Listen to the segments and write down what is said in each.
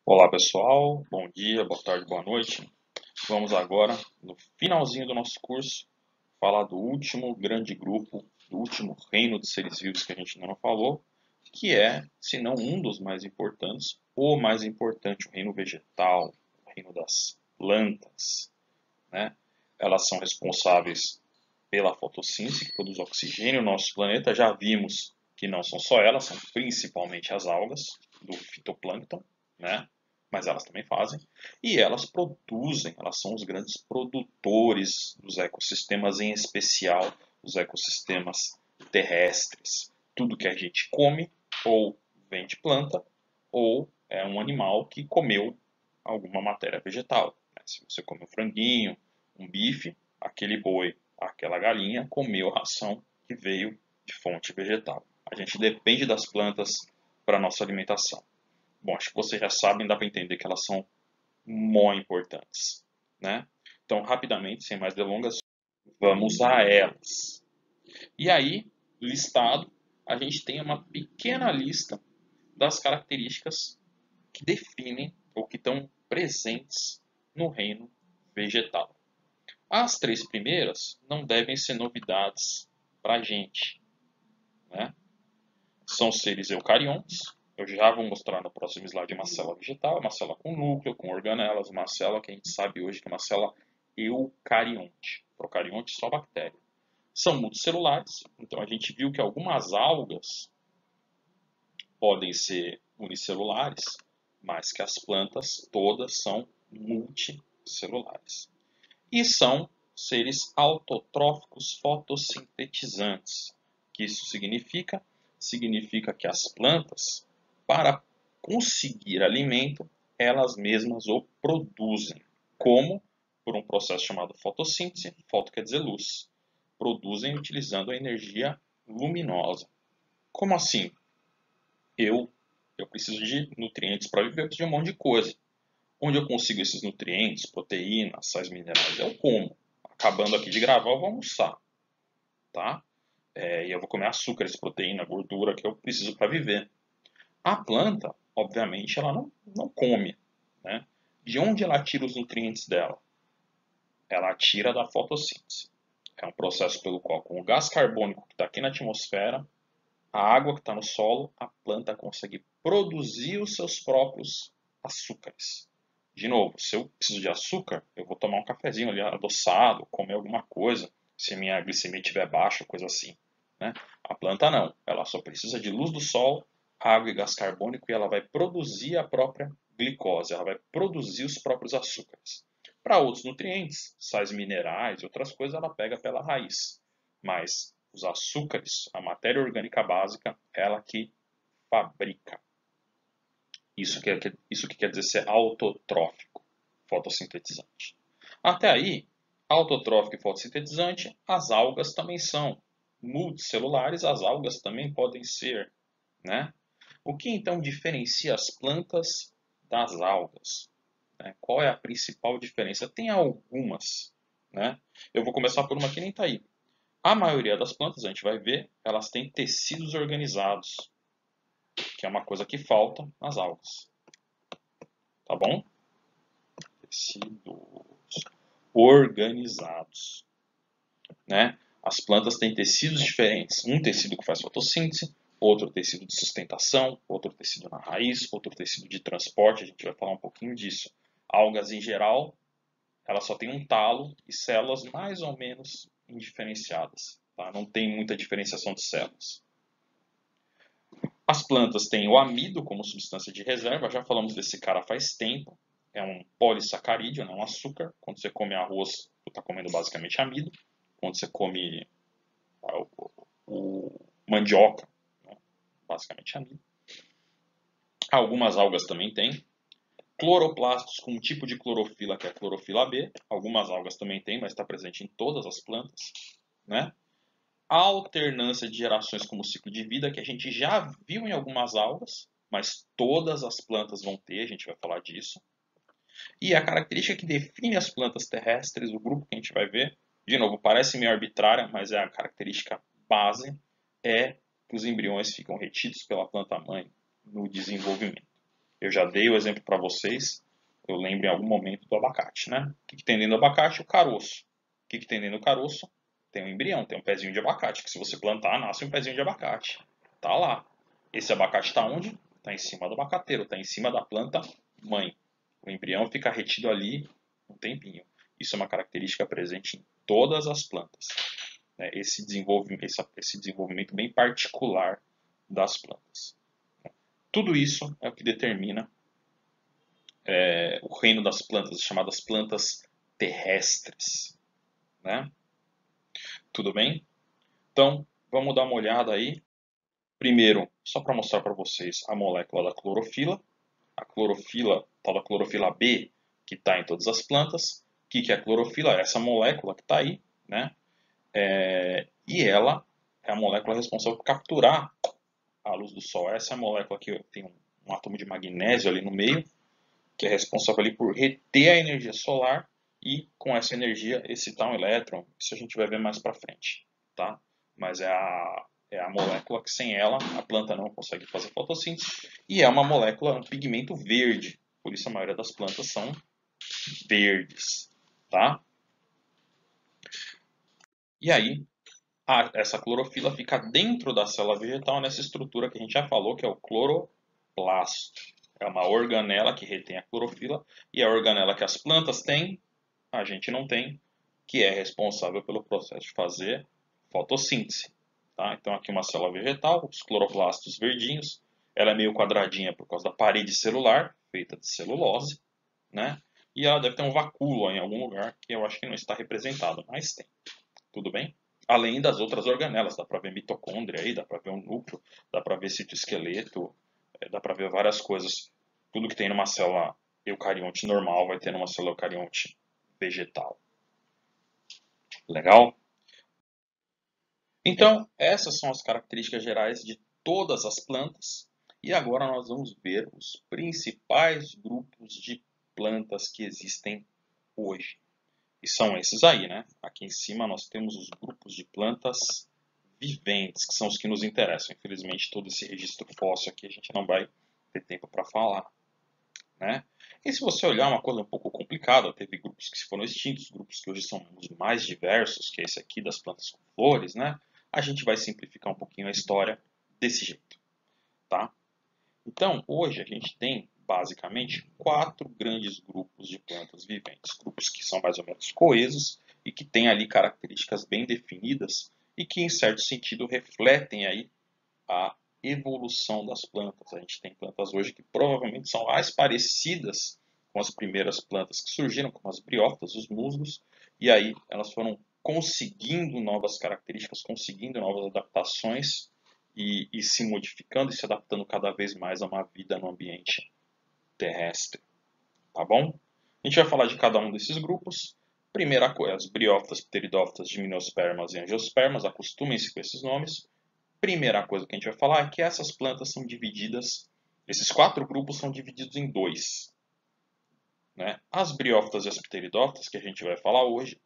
Olá pessoal, bom dia, boa tarde, boa noite. Vamos agora, no finalzinho do nosso curso, falar do último grande grupo, do último reino de seres vivos que a gente ainda não falou, que é, se não um dos mais importantes, o mais importante, o reino vegetal, o reino das plantas, né? Elas são responsáveis pela fotossíntese, que produz oxigênio no nosso planeta. Já vimos que não são só elas, são principalmente as algas do fitoplâncton, né? Mas elas também fazem. E elas produzem, elas são os grandes produtores dos ecossistemas, em especial os ecossistemas terrestres. Tudo que a gente come ou vem de planta ou é um animal que comeu alguma matéria vegetal. Se você come um franguinho, um bife, aquele boi, aquela galinha comeu ração que veio de fonte vegetal. A gente depende das plantas para a nossa alimentação. Bom, acho que vocês já sabem, dá para entender que elas são muito importantes, né? Então, rapidamente, sem mais delongas, vamos a elas. E aí, listado, a gente tem uma pequena lista das características que definem ou que estão presentes no reino vegetal. As três primeiras não devem ser novidades para a gente, né? São seres eucariontes. Eu já vou mostrar no próximo slide uma célula vegetal, uma célula com núcleo, com organelas, uma célula que a gente sabe hoje que é uma célula eucarionte. Procarionte só bactéria. São multicelulares, então a gente viu que algumas algas podem ser unicelulares, mas que as plantas todas são multicelulares. E são seres autotróficos fotossintetizantes. O que isso significa? Significa que as plantas, para conseguir alimento, elas mesmas o produzem. Como? Por um processo chamado fotossíntese. Foto quer dizer luz. Produzem utilizando a energia luminosa. Como assim? Eu, eu preciso de nutrientes para viver, eu preciso de um monte de coisa. Onde eu consigo esses nutrientes, proteínas, sais minerais? Eu como. Acabando aqui de gravar, eu vou almoçar, tá? E eu vou comer açúcares, proteína, gordura que eu preciso para viver. A planta, obviamente, ela não come, né? De onde ela tira os nutrientes dela? Ela tira da fotossíntese. É um processo pelo qual, com o gás carbônico que está aqui na atmosfera, a água que está no solo, a planta consegue produzir os seus próprios açúcares. De novo, se eu preciso de açúcar, eu vou tomar um cafezinho ali adoçado, comer alguma coisa, se minha glicemia estiver baixa, coisa assim, né? A planta não, ela só precisa de luz do sol, água e gás carbônico e ela vai produzir a própria glicose, ela vai produzir os próprios açúcares. Para outros nutrientes, sais minerais e outras coisas, ela pega pela raiz. Mas os açúcares, a matéria orgânica básica, ela que fabrica. Isso que quer dizer ser autotrófico, fotossintetizante. Até aí, autotrófico e fotossintetizante, as algas também são multicelulares, as algas também podem ser, né? O que então diferencia as plantas das algas? Né? Qual é a principal diferença? Tem algumas, né? Eu vou começar por uma que nem está aí. A maioria das plantas, a gente vai ver, elas têm tecidos organizados, que é uma coisa que falta nas algas. Tá bom? Tecidos organizados, né? As plantas têm tecidos diferentes. Um tecido que faz fotossíntese, outro tecido de sustentação, outro tecido na raiz, outro tecido de transporte. A gente vai falar um pouquinho disso. Algas, em geral, elas só têm um talo e células mais ou menos indiferenciadas. Tá? Não tem muita diferenciação de células. As plantas têm o amido como substância de reserva, já falamos desse cara faz tempo. É um polissacarídeo, um açúcar. Quando você come arroz, você está comendo basicamente amido. Quando você come o mandioca, né, basicamente amido. Algumas algas também têm. Cloroplastos com um tipo de clorofila que é a clorofila B. Algumas algas também têm, mas está presente em todas as plantas, né? A alternância de gerações como ciclo de vida, que a gente já viu em algumas algas, mas todas as plantas vão ter, a gente vai falar disso. E a característica que define as plantas terrestres, o grupo que a gente vai ver, de novo, parece meio arbitrária, mas é a característica base, é que os embriões ficam retidos pela planta-mãe no desenvolvimento. Eu já dei o exemplo para vocês, eu lembro em algum momento do abacate, né? O que tem dentro do abacate? O caroço. O que tem dentro do caroço? Tem um embrião, tem um pezinho de abacate, que se você plantar, nasce um pezinho de abacate. Tá lá. Esse abacate está onde? Está em cima do abacateiro, está em cima da planta mãe. O embrião fica retido ali um tempinho. Isso é uma característica presente em todas as plantas. Esse desenvolvimento bem particular das plantas. Tudo isso é o que determina o reino das plantas, chamadas plantas terrestres. Né? Tudo bem? Então, vamos dar uma olhada aí. Primeiro, só para mostrar para vocês a molécula da clorofila. A clorofila, tal da clorofila B, que está em todas as plantas. O que é a clorofila? É essa molécula que está aí, né? E ela é a molécula responsável por capturar a luz do sol. Essa é a molécula que tem um átomo de magnésio ali no meio, que é responsável ali por reter a energia solar e, com essa energia, excitar um elétron. Isso a gente vai ver mais para frente, tá? Mas é a molécula que sem ela a planta não consegue fazer fotossíntese. E é uma molécula, um pigmento verde. Por isso a maioria das plantas são verdes, tá? E aí, essa clorofila fica dentro da célula vegetal nessa estrutura que a gente já falou, que é o cloroplasto. É uma organela que retém a clorofila e a organela que as plantas têm, a gente não tem, que é responsável pelo processo de fazer fotossíntese. Tá? Então aqui uma célula vegetal, os cloroplastos verdinhos, ela é meio quadradinha por causa da parede celular, feita de celulose, né? E ela deve ter um vacúolo em algum lugar que eu acho que não está representado, mas tem. Tudo bem? Além das outras organelas, dá para ver mitocôndria aí, dá para ver um núcleo, dá para ver citoesqueleto, dá para ver várias coisas. Tudo que tem numa célula eucarionte normal vai ter numa célula eucarionte vegetal. Legal? Então, essas são as características gerais de todas as plantas. E agora nós vamos ver os principais grupos de plantas que existem hoje. E são esses aí, né? Aqui em cima nós temos os grupos de plantas viventes, que são os que nos interessam. Infelizmente, todo esse registro fóssil aqui a gente não vai ter tempo para falar, né? E se você olhar uma coisa um pouco complicada, teve grupos que foram extintos, grupos que hoje são os mais diversos, que é esse aqui das plantas com flores, né? A gente vai simplificar um pouquinho a história desse jeito, tá? Então, hoje a gente tem basicamente 4 grandes grupos de plantas viventes, grupos que são mais ou menos coesos e que têm ali características bem definidas e que, em certo sentido, refletem aí a evolução das plantas. A gente tem plantas hoje que provavelmente são mais parecidas com as primeiras plantas que surgiram, como as briófitas, os musgos, e aí elas foram conseguindo novas características, conseguindo novas adaptações e se modificando e se adaptando cada vez mais a uma vida no ambiente terrestre. Tá bom? A gente vai falar de cada um desses grupos. Primeira coisa, as briófitas, pteridófitas, gimnospermas e angiospermas, acostumem-se com esses nomes. Primeira coisa que a gente vai falar é que essas plantas são divididas, esses 4 grupos são divididos em 2. Né? As briófitas e as pteridófitas, que a gente vai falar hoje,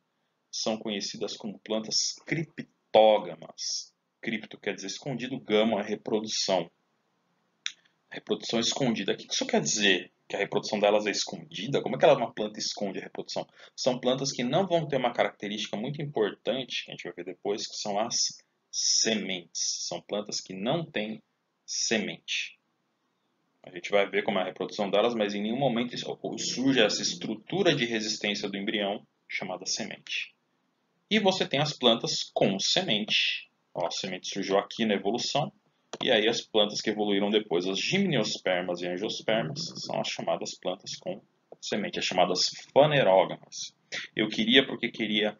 são conhecidas como plantas criptógamas. Cripto quer dizer escondido, gama é reprodução. Reprodução escondida. O que isso quer dizer? Que a reprodução delas é escondida? Como é que uma planta esconde a reprodução? São plantas que não vão ter uma característica muito importante, que a gente vai ver depois, que são as sementes. São plantas que não têm semente. A gente vai ver como é a reprodução delas, mas em nenhum momento surge essa estrutura de resistência do embrião chamada semente. E você tem as plantas com semente. Ó, a semente surgiu aqui na evolução. E aí as plantas que evoluíram depois, as gimnospermas e angiospermas, são as chamadas plantas com semente, as chamadas fanerógamas. Eu queria, porque queria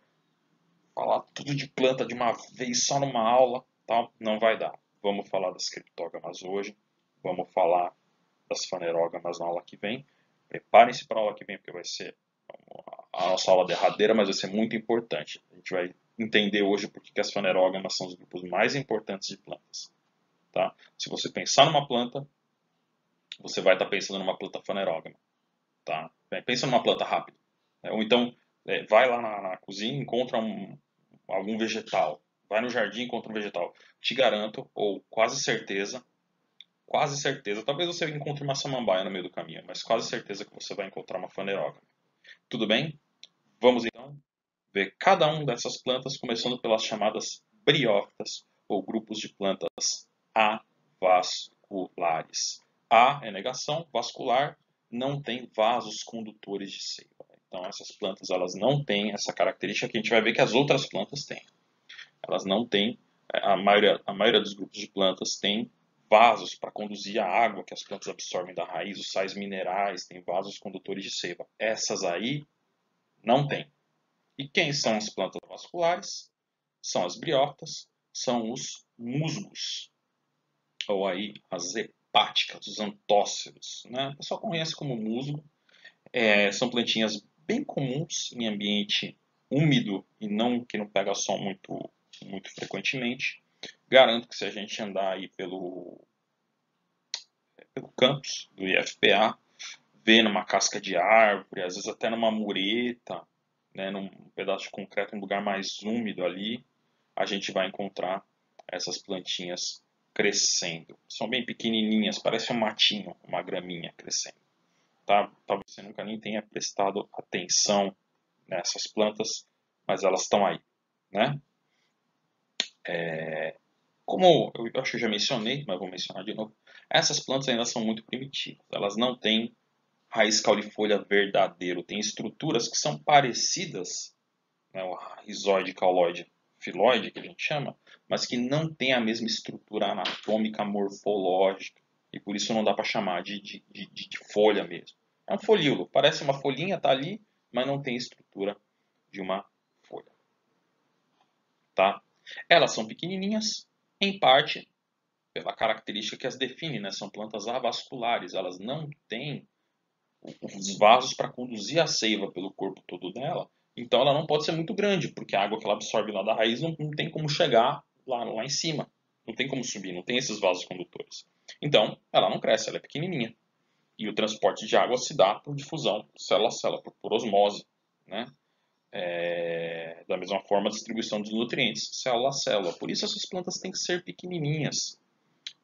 falar tudo de planta de uma vez só numa aula, tá? Não vai dar. Vamos falar das criptógamas hoje, vamos falar das fanerógamas na aula que vem. Preparem-se para a aula que vem, porque vai ser a nossa aula derradeira, mas vai ser muito importante. A gente vai entender hoje por que as fanerógamas são os grupos mais importantes de plantas. Tá? Se você pensar numa planta, você vai estar pensando numa planta fanerógama. Tá? Pensa numa planta rápido. Ou então, vai lá na cozinha e encontra algum vegetal. Vai no jardim e encontra um vegetal. Te garanto, ou quase certeza, quase certeza. Talvez você encontre uma samambaia no meio do caminho, mas quase certeza que você vai encontrar uma fanerógama. Tudo bem? Vamos então ver cada uma dessas plantas, começando pelas chamadas briófitas, ou grupos de plantas avasculares. A é negação, vascular, não tem vasos condutores de seiva. Então essas plantas elas não têm essa característica que a gente vai ver que as outras plantas têm. Elas não têm, a maioria dos grupos de plantas tem vasos para conduzir a água que as plantas absorvem da raiz, os sais minerais, tem vasos condutores de seiva. Essas aí não tem. E quem são as plantas vasculares? São as briófitas, são os musgos, ou aí as hepáticas, os antóceros, né? O pessoal conhece como musgo. São plantinhas bem comuns em ambiente úmido e que não pega sol muito frequentemente. Garanto que se a gente andar aí pelo campus do IFPA, ver numa casca de árvore, às vezes até numa mureta, né, num pedaço de concreto, um lugar mais úmido ali, a gente vai encontrar essas plantinhas crescendo. São bem pequenininhas, parece um matinho, uma graminha crescendo. Tá? Talvez você nunca nem tenha prestado atenção nessas plantas, mas elas estão aí, né? Como eu acho que eu já mencionei, mas vou mencionar de novo, essas plantas ainda são muito primitivas. Elas não têm raiz caulifolha verdadeiro. Tem estruturas que são parecidas, né, o rizoide, cauloide, filoide, que a gente chama, mas que não tem a mesma estrutura anatômica, morfológica. E por isso não dá para chamar de folha mesmo. É um folíolo, parece uma folhinha, está ali, mas não tem estrutura de uma folha. Tá? Elas são pequenininhas, em parte pela característica que as define, né? São plantas avasculares, elas não têm os vasos para conduzir a seiva pelo corpo todo dela, então ela não pode ser muito grande, porque a água que ela absorve lá da raiz não tem como chegar lá em cima, não tem como subir, não tem esses vasos condutores. Então, ela não cresce, ela é pequenininha. E o transporte de água se dá por difusão, célula a célula, por osmose, né? Da mesma forma, a distribuição dos nutrientes, célula a célula. Por isso essas plantas têm que ser pequenininhas,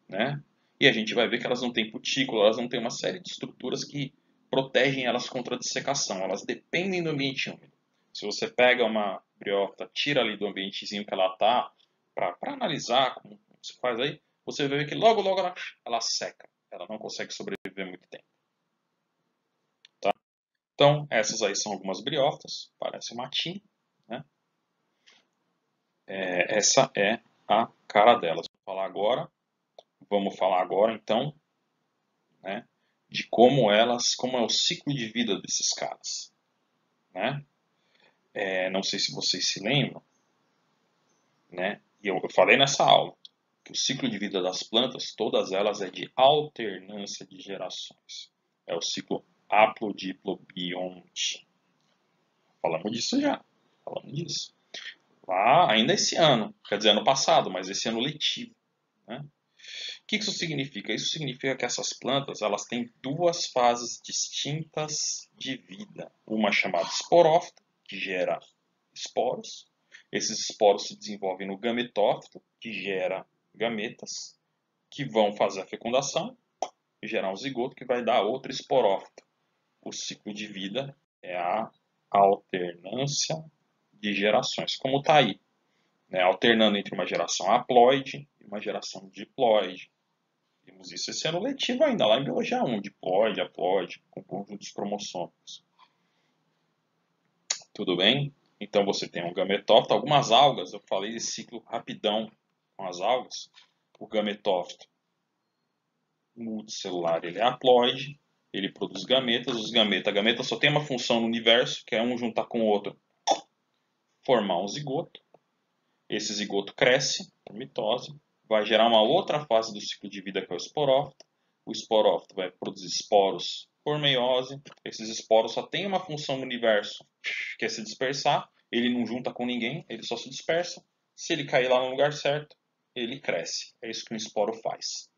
né? E a gente vai ver que elas não têm cutícula, elas não têm uma série de estruturas que protegem elas contra a dessecação. Elas dependem do ambiente úmido. Se você pega uma briófita, tira ali do ambientezinho que ela está, para analisar como se faz aí, você vai ver que logo ela seca. Ela não consegue sobreviver muito tempo. Tá? Então, essas aí são algumas briófitas, parece uma matinho, né? Essa é a cara delas. Vamos falar agora então, né, de como é o ciclo de vida desses caras, né? Não sei se vocês se lembram, né? E eu falei nessa aula que o ciclo de vida das plantas, todas elas é de alternância de gerações. É o ciclo haplodiplobionte. Falamos disso já. Falamos disso. Lá, ainda esse ano, quer dizer, ano passado, mas esse ano letivo, né? O que isso significa? Isso significa que essas plantas elas têm duas fases distintas de vida. Uma chamada esporófita, que gera esporos. Esses esporos se desenvolvem no gametófito, que gera gametas, que vão fazer a fecundação e gerar um zigoto, que vai dar outro esporófito. O ciclo de vida é a alternância de gerações, como está aí, né? Alternando entre uma geração haploide e uma geração diploide. Vimos isso esse ano letivo ainda, lá em Biologia 1, diploide, haploide, com conjuntos cromossômicos. Tudo bem? Então você tem um gametófito, algumas algas, eu falei de ciclo rapidão com as algas. O gametófito multicelular, ele é haploide, ele produz gametas, a gameta só tem uma função no universo, que é um juntar com o outro, formar um zigoto. Esse zigoto cresce por mitose, vai gerar uma outra fase do ciclo de vida que é o esporófito. O esporófito vai produzir esporos por meiose. Esses esporos só têm uma função no universo, que é se dispersar. Ele não junta com ninguém, ele só se dispersa. Se ele cair lá no lugar certo, ele cresce. É isso que um esporo faz.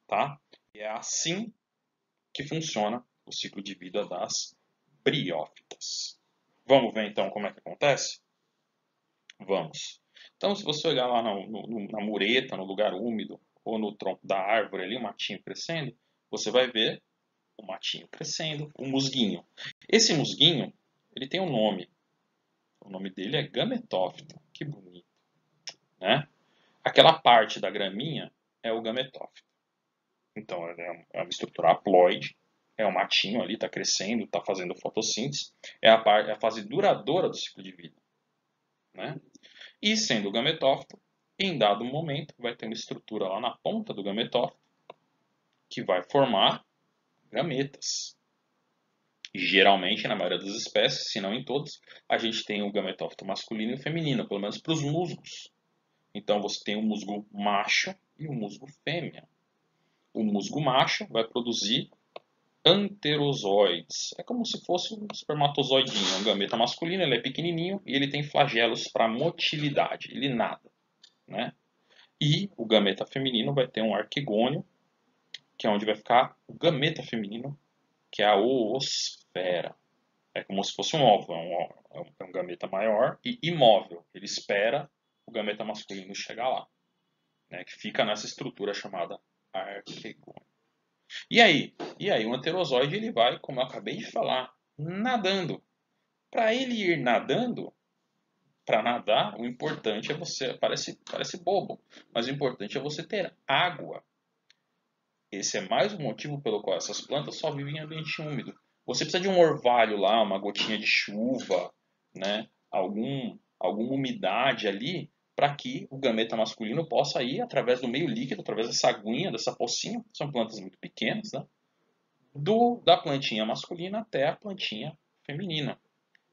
Tá? E é assim que funciona o ciclo de vida das briófitas. Vamos ver então como é que acontece? Vamos. Então, se você olhar lá na mureta, no lugar úmido, ou no tronco da árvore ali, o matinho crescendo, você vai ver o matinho crescendo, o musguinho. Esse musguinho, ele tem um nome. O nome dele é gametófito. Que bonito, né? Aquela parte da graminha é o gametófito. Então, é uma estrutura haploide, é o matinho ali, está crescendo, está fazendo fotossíntese, é a fase duradoura do ciclo de vida, né? E sendo o gametófito, em dado momento, vai ter uma estrutura lá na ponta do gametófito que vai formar gametas. Geralmente, na maioria das espécies, se não em todas, a gente tem o gametófito masculino e o feminino, pelo menos para os musgos. Então você tem o musgo macho e o musgo fêmea. O musgo macho vai produzir anterozoides. É como se fosse um espermatozoidinho, um gameta masculino, ele é pequenininho e ele tem flagelos para motilidade, ele nada, né? E o gameta feminino vai ter um arquegônio, que é onde vai ficar o gameta feminino, que é a oosfera. É como se fosse um óvulo, é um gameta maior e imóvel. Ele espera o gameta masculino chegar lá, né? Que fica nessa estrutura chamada arquegônio. E aí? O anterozoide ele vai, como eu acabei de falar, nadando. Para ele ir nadando, para nadar, o importante é você, parece bobo, mas o importante é você ter água. Esse é mais um motivo pelo qual essas plantas só vivem em ambiente úmido. Você precisa de um orvalho lá, uma gotinha de chuva, né? Alguma umidade ali, para que o gameta masculino possa ir através do meio líquido, através dessa aguinha, dessa pocinha. São plantas muito pequenas, né? Da plantinha masculina até a plantinha feminina.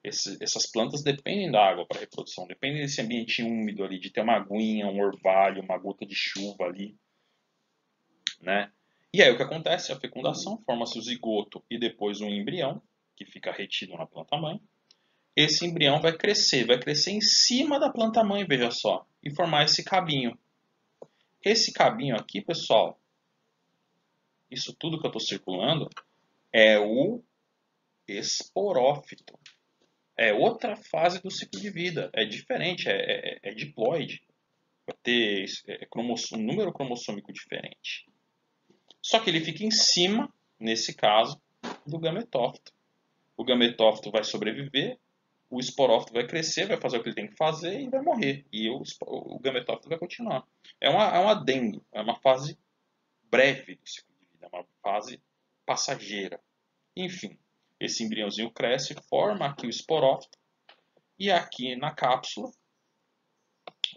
Essas plantas dependem da água para a reprodução, dependem desse ambiente úmido ali, de ter uma aguinha, um orvalho, uma gota de chuva ali, né? E aí o que acontece? A fecundação, forma-se o zigoto e depois um embrião, que fica retido na planta-mãe. Esse embrião vai crescer em cima da planta-mãe, veja só, e formar esse cabinho. Esse cabinho aqui, pessoal, isso tudo que eu estou circulando, é o esporófito. É outra fase do ciclo de vida. É diferente, é diploide. Vai ter um número cromossômico diferente. Só que ele fica em cima, nesse caso, do gametófito. O gametófito vai sobreviver, o esporófito vai crescer, vai fazer o que ele tem que fazer e vai morrer. E o gametófito vai continuar. É um adendo, é uma fase breve do ciclo de vida, é uma fase passageira. Enfim, esse embriãozinho cresce, forma aqui o esporófito, e aqui na cápsula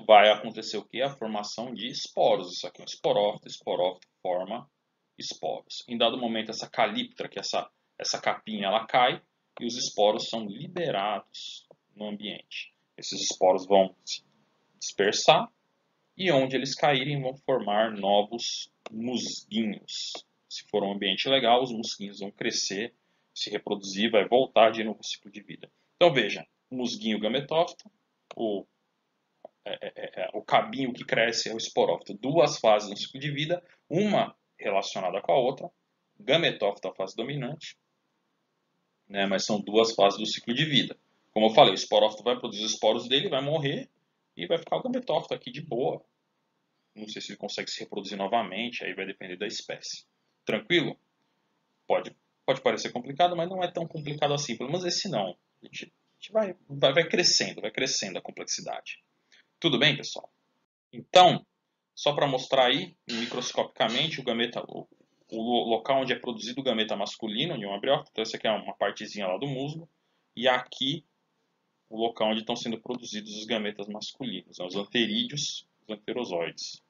vai acontecer o que? A formação de esporos. Isso aqui é um esporófito, esporófito forma esporos. Em dado momento, essa calíptra, que é essa capinha, ela cai e os esporos são liberados no ambiente. Esses esporos vão se dispersar e onde eles caírem vão formar novos musguinhos. Se for um ambiente legal, os musguinhos vão crescer, se reproduzir, vai voltar de novo ao ciclo de vida. Então veja, o musguinho gametófito, o cabinho que cresce é o esporófito. Duas fases no ciclo de vida, uma relacionada com a outra. Gametófito é a fase dominante, né, mas são duas fases do ciclo de vida. Como eu falei, o esporófito vai produzir os esporos dele, vai morrer e vai ficar o gametófito aqui de boa. Não sei se ele consegue se reproduzir novamente, aí vai depender da espécie. Tranquilo? Pode parecer complicado, mas não é tão complicado assim. Pelo menos esse não. A gente vai crescendo a complexidade. Tudo bem, pessoal? Então, só para mostrar aí, microscopicamente, o local onde é produzido o gameta masculino de um abriófito. Então, essa aqui é uma partezinha lá do musgo. E aqui, o local onde estão sendo produzidos os gametas masculinos, né, os anterídeos, os anterozoides.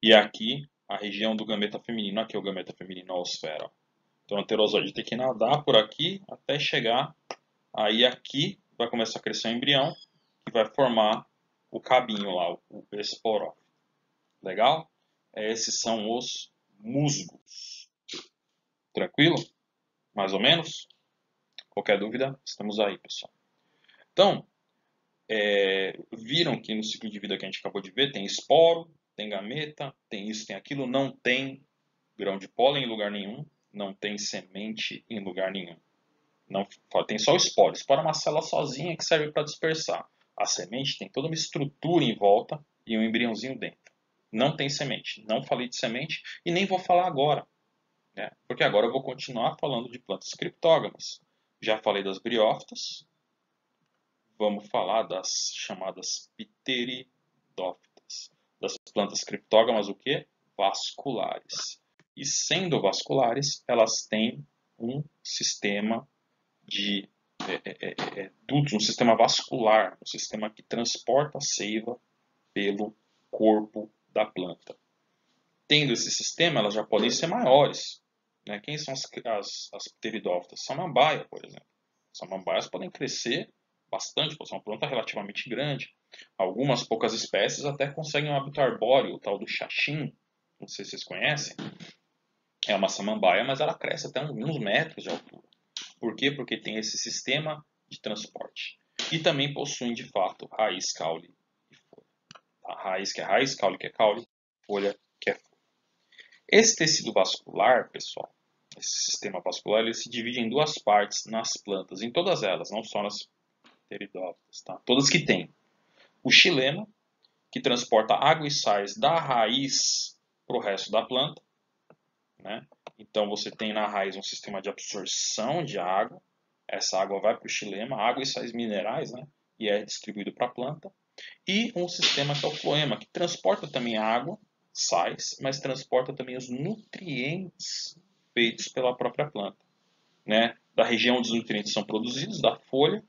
E aqui, a região do gameta feminino. Aqui é o gameta feminino, a oosfera. Então, o anterozoide tem que nadar por aqui até chegar. Aí aqui vai começar a crescer o embrião, que vai formar o cabinho lá, o esporófito. Legal? Esses são os musgos. Tranquilo? Mais ou menos? Qualquer dúvida, estamos aí, pessoal. Então, viram que no ciclo de vida que a gente acabou de ver, tem esporo, tem gameta, tem isso, tem aquilo, não tem grão de pólen em lugar nenhum, não tem semente em lugar nenhum. Não, tem só o esporo. O esporo é uma célula sozinha que serve para dispersar. A semente tem toda uma estrutura em volta e um embriãozinho dentro. não tem semente. Não falei de semente e nem vou falar agora, né? Porque agora eu vou continuar falando de plantas criptógamas. Já falei das briófitas, vamos falar das chamadas pteridófitas. Das plantas criptógamas, o que? Vasculares. E sendo vasculares, elas têm um sistema de dutos, um sistema vascular, um sistema que transporta a seiva pelo corpo da planta. Tendo esse sistema, elas já podem ser maiores. Né? Quem são as pteridófitas? Samambaia, por exemplo. Samambaias podem crescer bastante, pode ser uma planta relativamente grande. Algumas poucas espécies até conseguem um hábito arbóreo, o tal do xaxim, não sei se vocês conhecem. É uma samambaia, mas ela cresce até uns metros de altura. Por quê? Porque tem esse sistema de transporte. E também possuem, de fato, raiz, caule e folha. A raiz que é raiz, caule que é caule, folha que é folha. Esse tecido vascular, pessoal, esse sistema vascular, ele se divide em duas partes nas plantas, em todas elas, não só nas pteridófitas, tá? Todas que têm. O xilema, que transporta água e sais da raiz para o resto da planta, né? Então você tem na raiz um sistema de absorção de água, essa água vai para o xilema, água e sais minerais, né? E é distribuído para a planta. E um sistema que é o floema, que transporta também a água, sais, mas transporta também os nutrientes feitos pela própria planta, né? Da região onde os nutrientes são produzidos, da folha,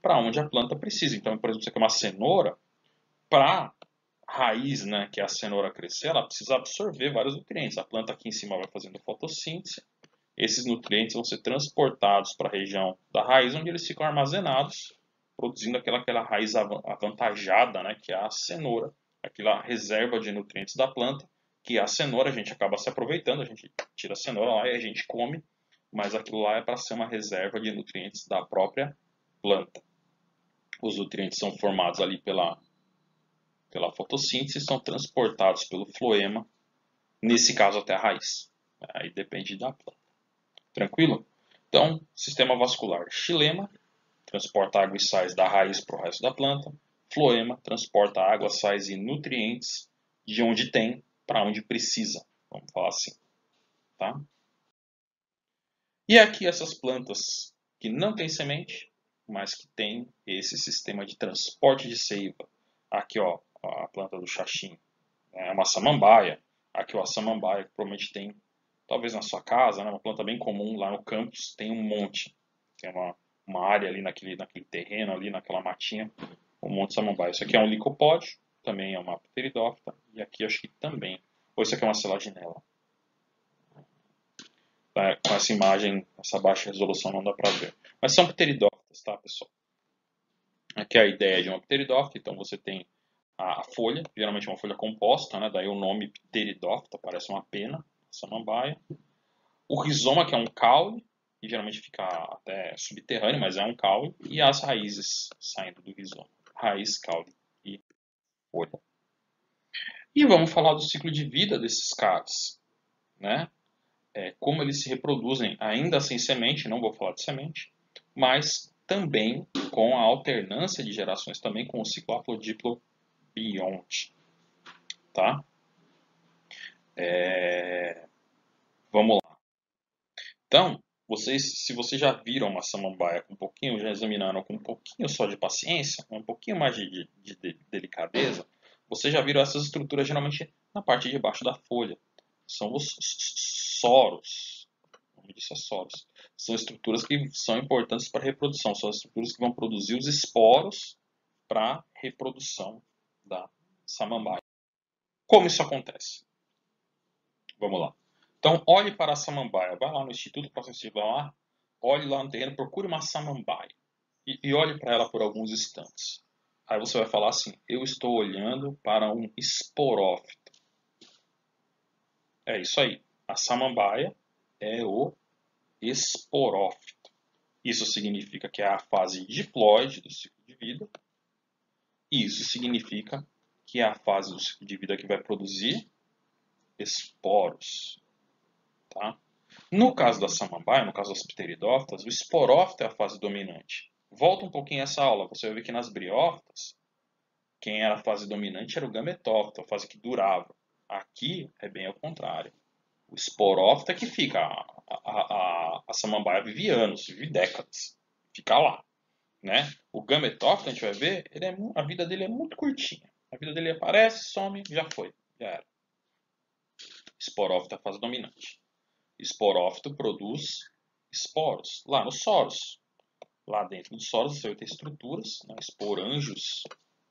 para onde a planta precisa. Então, por exemplo, você quer uma cenoura, para a raiz, né, que é a cenoura crescer, ela precisa absorver vários nutrientes. A planta aqui em cima vai fazendo fotossíntese, esses nutrientes vão ser transportados para a região da raiz, onde eles ficam armazenados, produzindo aquela raiz avantajada, né, que é a cenoura, aquela reserva de nutrientes da planta, que a cenoura a gente acaba se aproveitando, a gente tira a cenoura lá e a gente come, mas aquilo lá é para ser uma reserva de nutrientes da própria planta. Os nutrientes são formados ali pela fotossíntese, são transportados pelo floema, nesse caso até a raiz. Aí depende da planta. Tranquilo? Então, sistema vascular. Xilema transporta água e sais da raiz para o resto da planta. Floema transporta água, sais e nutrientes de onde tem para onde precisa. Vamos falar assim. Tá? E aqui essas plantas que não têm semente, mas que têm esse sistema de transporte de seiva. Aqui, ó, a planta do xaxim é uma samambaia. Aqui, ó, a samambaia que provavelmente tem, talvez na sua casa, né, uma planta bem comum lá no campus, tem um monte. Tem uma área ali naquele terreno, ali naquela matinha, um monte de samambaia. Isso aqui é um licopódio, também é uma pteridófita, e aqui acho que também. Ou isso aqui é uma selaginella. Com essa imagem, essa baixa resolução não dá para ver. Mas são pteridófitas, tá, pessoal? Aqui é a ideia de uma pteridófita, então você tem a folha, geralmente uma folha composta, né? Daí o nome pteridófita, parece uma pena, samambaia. O rizoma, que é um caule, e geralmente fica até subterrâneo, mas é um caule. E as raízes saindo do rizoma. Raiz, caule e folha. E vamos falar do ciclo de vida desses caras, né? Como eles se reproduzem ainda sem semente, não vou falar de semente, mas também com a alternância de gerações, também com o ciclo haplodiplo bionte, tá? Vamos lá. Então, se vocês já viram uma samambaia com um pouquinho, já examinaram com um pouquinho só de paciência, um pouquinho mais de delicadeza, vocês já viram essas estruturas geralmente na parte de baixo da folha. São os soros. O nome disso é soros. São estruturas que são importantes para a reprodução. São as estruturas que vão produzir os esporos para a reprodução da samambaia. Como isso acontece? Vamos lá. Então, olhe para a samambaia. Vai lá no Instituto Próximo lá, olhe lá no terreno, procure uma samambaia. E olhe para ela por alguns instantes. Aí você vai falar assim, eu estou olhando para um esporófito. É isso aí. A samambaia é o esporófito. Isso significa que é a fase diploide do ciclo de vida. Isso significa que é a fase do ciclo de vida que vai produzir esporos. Tá? No caso da samambaia, no caso das pteridófitas, o esporófito é a fase dominante. Volta um pouquinho essa aula, você vai ver que nas briófitas, quem era a fase dominante era o gametófito, a fase que durava. Aqui é bem ao contrário. O esporófito é que fica. A samambaia vive anos, vive décadas. Fica lá, né? O gametófito, a gente vai ver, a vida dele é muito curtinha. A vida dele aparece, some, já foi, já era. Esporófito é a fase dominante. Esporófito produz esporos, lá nos soros. Lá dentro dos soros você vai ter estruturas, né, esporângios,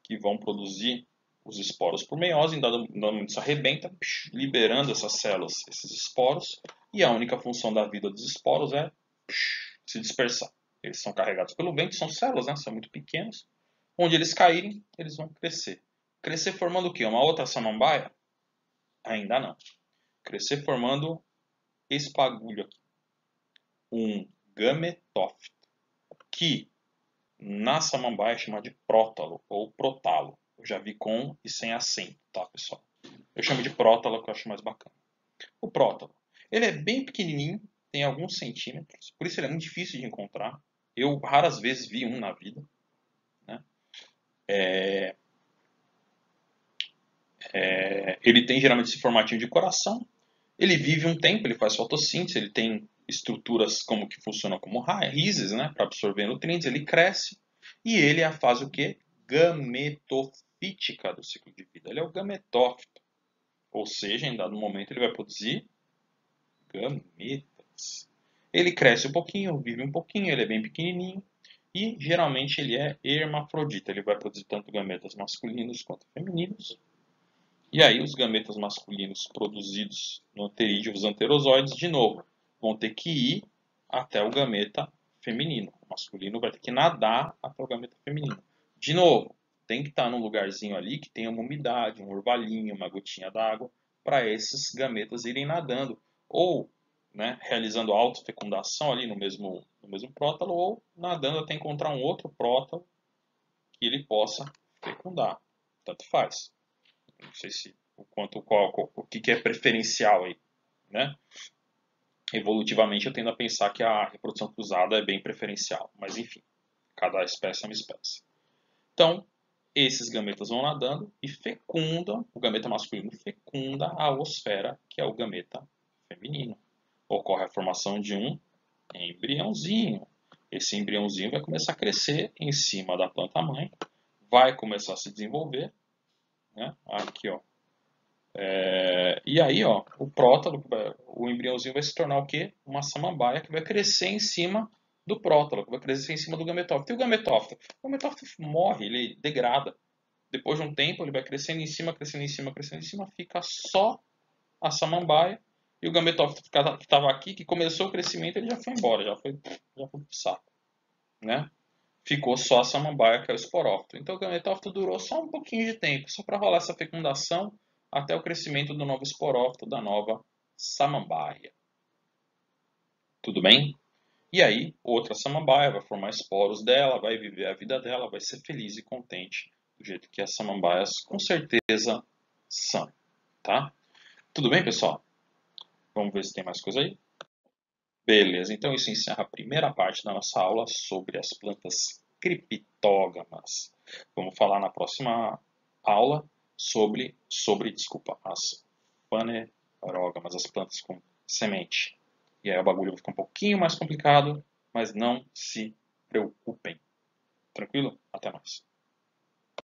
que vão produzir os esporos por meiose, em dado momento isso arrebenta, liberando essas células, esses esporos, e a única função da vida dos esporos é se dispersar. Eles são carregados pelo vento, são células, né, são muito pequenos. Onde eles caírem, eles vão crescer. Crescer formando o quê? Uma outra samambaia? Ainda não. Crescer formando esse bagulho aqui. Um gametófito, que na samambaia é chamado de prótalo ou protalo. Eu já vi com e sem acento, tá, pessoal? Eu chamo de prótalo, que eu acho mais bacana. O prótalo, ele é bem pequenininho, tem alguns centímetros, por isso ele é muito difícil de encontrar. Eu raras vezes vi um na vida, né? Ele tem geralmente esse formatinho de coração. Ele vive um tempo, ele faz fotossíntese, ele tem estruturas como que funcionam como raízes, né, para absorver nutrientes, ele cresce e ele é a fase o quê? Gametofítica do ciclo de vida. Ele é o gametófito, ou seja, em dado momento ele vai produzir gametas. Ele cresce um pouquinho, vive um pouquinho, ele é bem pequenininho e geralmente ele é hermafrodita, ele vai produzir tanto gametas masculinos quanto femininos. E aí os gametas masculinos produzidos no anterídeo, os anterozoides, de novo, vão ter que ir até o gameta feminino. O masculino vai ter que nadar até o gameta feminino. De novo, tem que estar num lugarzinho ali que tenha uma umidade, um orvalhinho, uma gotinha d'água, para esses gametas irem nadando. Ou, né, realizando autofecundação ali no mesmo prótalo, ou nadando até encontrar um outro prótalo que ele possa fecundar. Tanto faz. Não sei se o que é preferencial aí, né? Evolutivamente eu tendo a pensar que a reprodução cruzada é bem preferencial, mas enfim, cada espécie é uma espécie. Então, esses gametas vão nadando e fecundam, o gameta masculino fecunda a oosfera, que é o gameta feminino. Ocorre a formação de um embriãozinho. Esse embriãozinho vai começar a crescer em cima da planta mãe, vai começar a se desenvolver, né? Aqui, ó. E aí, ó, o prótalo, o embriãozinho vai se tornar o quê? Uma samambaia que vai crescer em cima do prótalo, que vai crescer em cima do gametófito. E o gametófito? O gametófito morre, ele degrada. Depois de um tempo, ele vai crescendo em cima, crescendo em cima, crescendo em cima, fica só a samambaia. E o gametófito que estava aqui, que começou o crescimento, ele já foi embora, já foi pro saco, né? Ficou só a samambaia, que é o esporófito. Então o gametófito durou só um pouquinho de tempo, só para rolar essa fecundação até o crescimento do novo esporófito, da nova samambaia. Tudo bem? E aí, outra samambaia vai formar esporos dela, vai viver a vida dela, vai ser feliz e contente, do jeito que as samambaias com certeza são, tá? Tudo bem, pessoal? Vamos ver se tem mais coisa aí. Beleza, então isso encerra a primeira parte da nossa aula sobre as plantas criptógamas. Vamos falar na próxima aula sobre as fanerógamas, as plantas com semente. E aí o bagulho vai ficar um pouquinho mais complicado, mas não se preocupem. Tranquilo? Até mais.